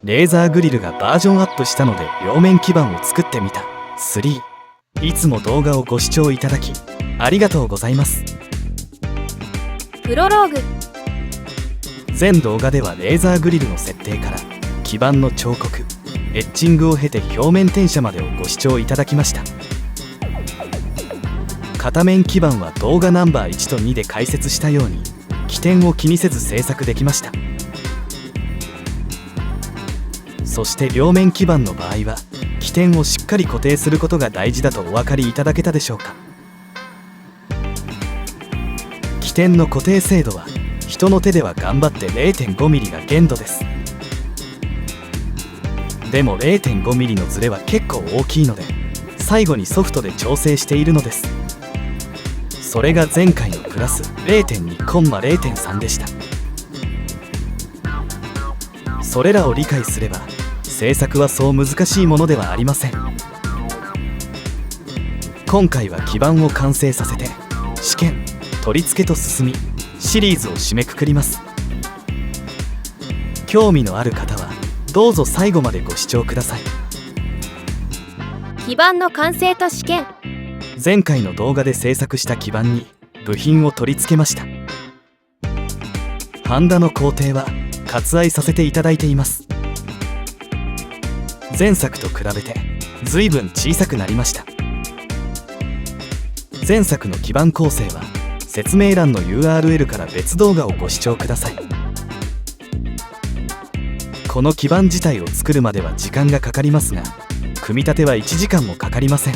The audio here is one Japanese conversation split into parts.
レーザーグリルがバージョンアップしたので両面基板を作ってみた。3、いつも動画をご視聴いただきありがとうございます。プロローグ。全動画ではレーザーグリルの設定から基板の彫刻、エッチングを経て表面転写までをご視聴いただきました。片面基板は動画ナンバー1と2で解説したように起点を気にせず制作できました。そして両面基板の場合は起点をしっかり固定することが大事だとお分かりいただけたでしょうか。起点の固定精度は人の手では頑張って 0.5mm が限度です。でも 0.5mm のズレは結構大きいので最後にソフトで調整しているのです。それが前回のプラス 0.2、0.3 でした。それらを理解すれば制作はそう難しいものではありません。今回は基板を完成させて試験、取り付けと進みシリーズを締めくくります。興味のある方はどうぞ最後までご視聴ください。基板の完成と試験。前回の動画で制作した基板に部品を取り付けました。ハンダの工程は割愛させていただいています。前作と比べて随分小さくなりました。前作の基板構成は説明欄の URL から別動画をご視聴ください。この基板自体を作るまでは時間がかかりますが組み立ては1時間もかかりません。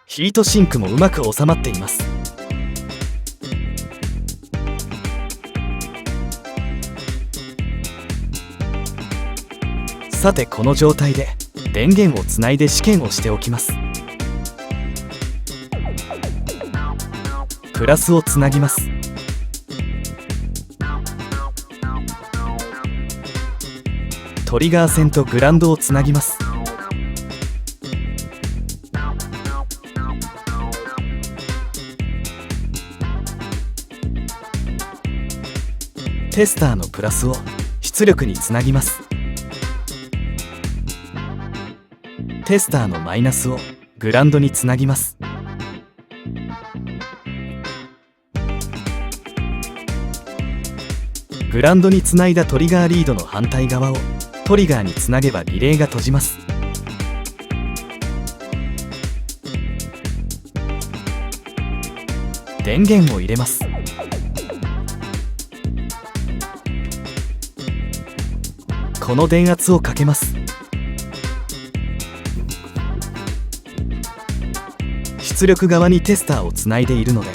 ヒートシンクもうまく収まっています。さてこの状態で電源をつないで試験をしておきます。プラスをつなぎます。トリガー線とグランドをつなぎます。テスターのプラスを出力につなぎます。テスターのマイナスをグランドにつなぎます。グランドにつないだトリガーリードの反対側をトリガーにつなげばリレーが閉じます。電源を入れます。この電圧をかけます。出力側にテスターをつないでいるので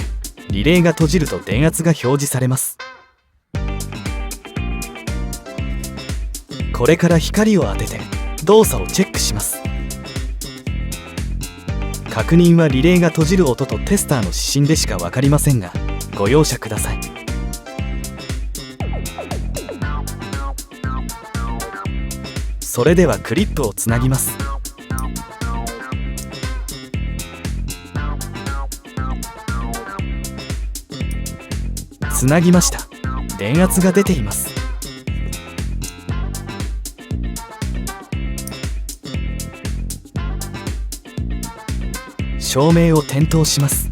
リレーが閉じると電圧が表示されます。これから光を当てて動作をチェックします。確認はリレーが閉じる音とテスターの指針でしか分かりませんがご容赦ください。それではクリップをつなぎます。つなぎました。電圧が出ています。照明を点灯します。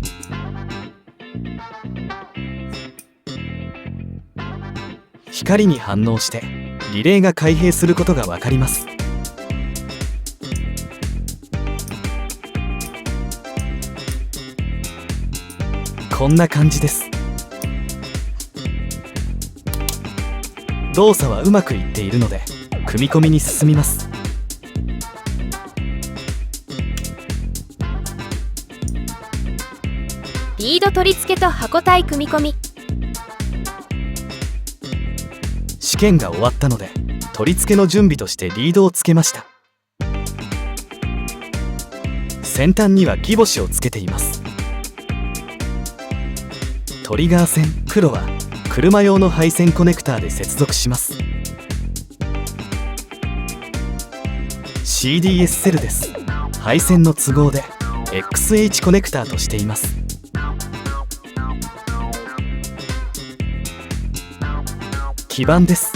光に反応してリレーが開閉することが分かります。こんな感じです。動作はうまくいっているので組み込みに進みます。リード取り付けと箱体組み込み。試験が終わったので取り付けの準備としてリードをつけました。先端にはギボシをつけています。トリガー線黒は車用の配線コネクターで接続します。 CDS セルです。配線の都合で XH コネクターとしています。基板です。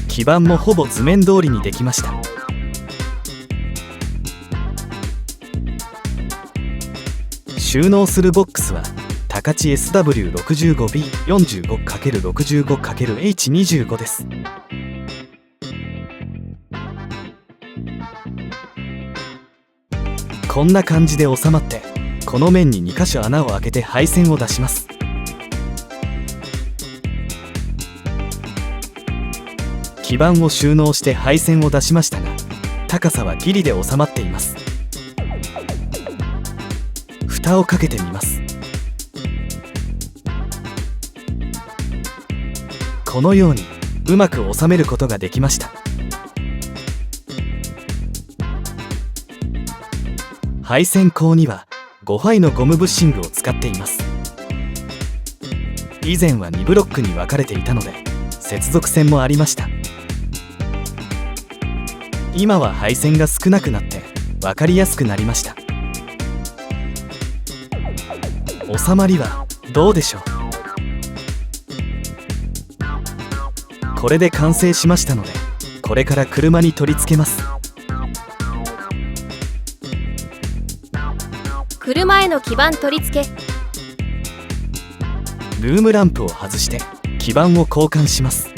基板もほぼ図面通りにできました。収納するボックスは高知 SW65B45×65×H25 です。こんな感じで収まって、この面に2箇所穴を開けて配線を出します。基板を収納して配線を出しましたが、高さはギリで収まっています。蓋をかけてみます。このようにうまく収めることができました。配線口には5ファイのゴムブッシングを使っています。以前は2ブロックに分かれていたので接続線もありました。今は配線が少なくなって分かりやすくなりました。収まりはどうでしょう。これで完成しましたので、これから車に取り付けます。車への基板取り付け。ルームランプを外して基板を交換します。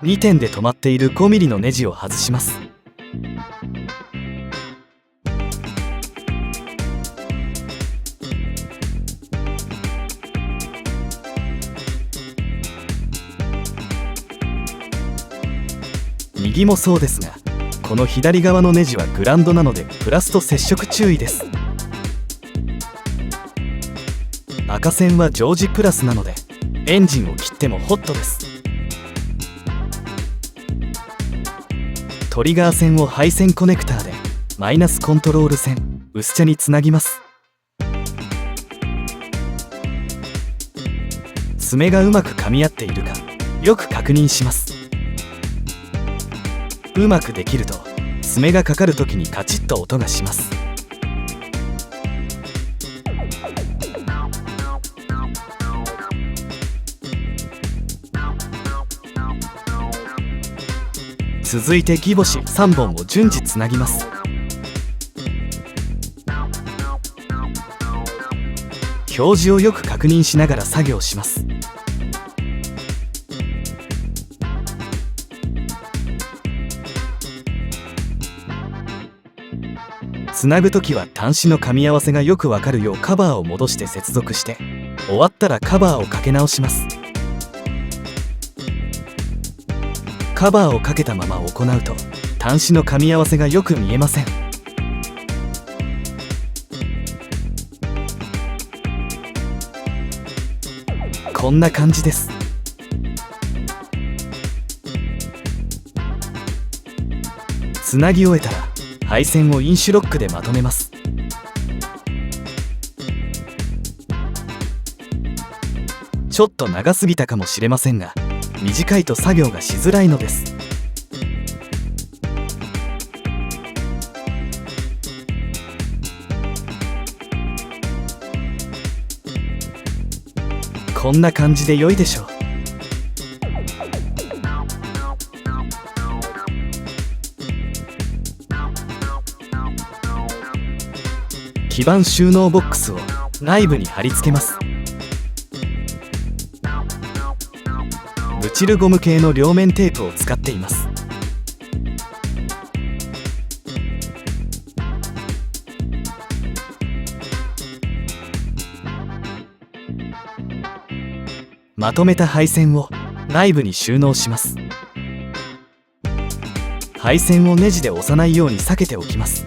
2点で止まっている 5mm のネジを外します。右もそうですが、この左側のネジはグランドなのでプラスと接触注意です。赤線は常時プラスなのでエンジンを切ってもホットです。トリガー線を配線コネクターでマイナスコントロール線薄茶につなぎます。爪がうまく噛み合っているかよく確認します。うまくできると爪がかかるときにカチッと音がします。続いてギボシ3本を順次つなぎます。表示をよく確認しながら作業します。つなぐときは端子の噛み合わせがよくわかるようカバーを戻して接続して、終わったらカバーをかけ直します。カバーをかけたまま行うと端子の噛み合わせがよく見えません。こんな感じです。つなぎ終えたら配線をインシュロックでまとめます。ちょっと長すぎたかもしれませんが、短いと作業がしづらいのです。こんな感じで良いでしょう。基板収納ボックスを内部に貼り付けます。ブチルゴム系の両面テープを使っています。まとめた配線を内部に収納します。配線をネジで押さないように避けておきます。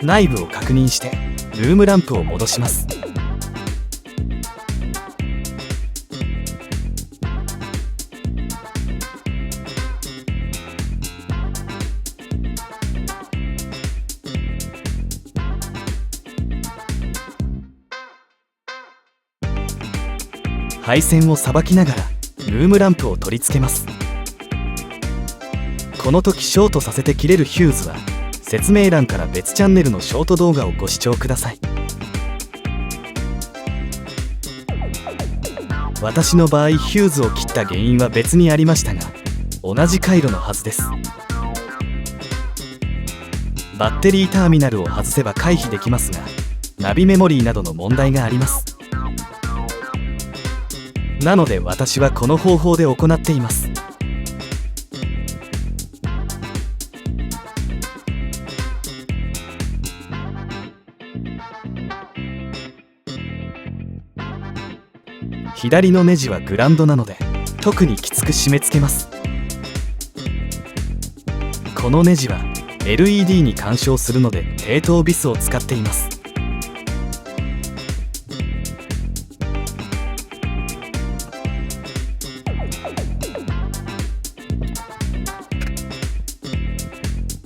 内部を確認してルームランプを戻します。配線をさばきながらルームランプを取り付けます。この時ショートさせて切れるヒューズは説明欄から別チャンネルのショート動画をご視聴ください。私の場合ヒューズを切った原因は別にありましたが、同じ回路のはずです。バッテリーターミナルを外せば回避できますが、ナビメモリーなどの問題があります。なので私はこの方法で行っています。左のネジはグランドなので特にきつく締め付けます。このネジは LED に干渉するので低等ビスを使っています。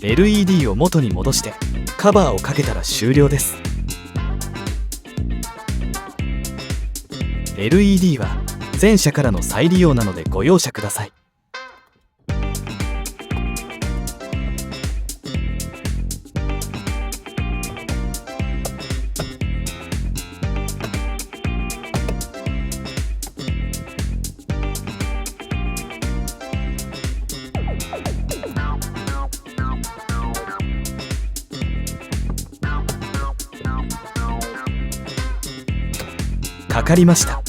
LED を元に戻してカバーをかけたら終了です。LED は全社からの再利用なのでご容赦ください。かかりました。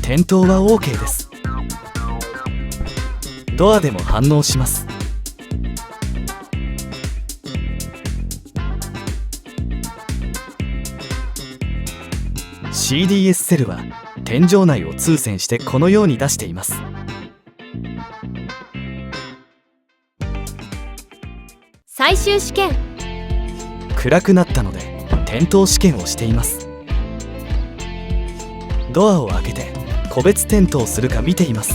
点灯は OK です。ドアでも反応します。CDS セルは天井内を通線してこのように出しています。最終試験。暗くなったので点灯試験をしています。ドアを開けて個別点灯するか見ています。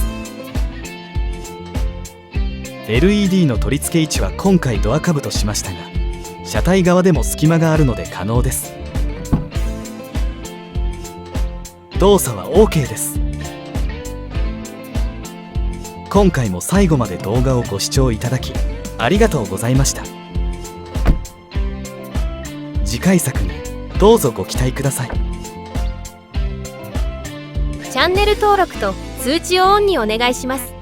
LED の取り付け位置は今回ドア下部としましたが、車体側でも隙間があるので可能です。動作は OK です。今回も最後まで動画をご視聴いただきありがとうございました。次回作にどうぞご期待ください。チャンネル登録と通知をオンにお願いします。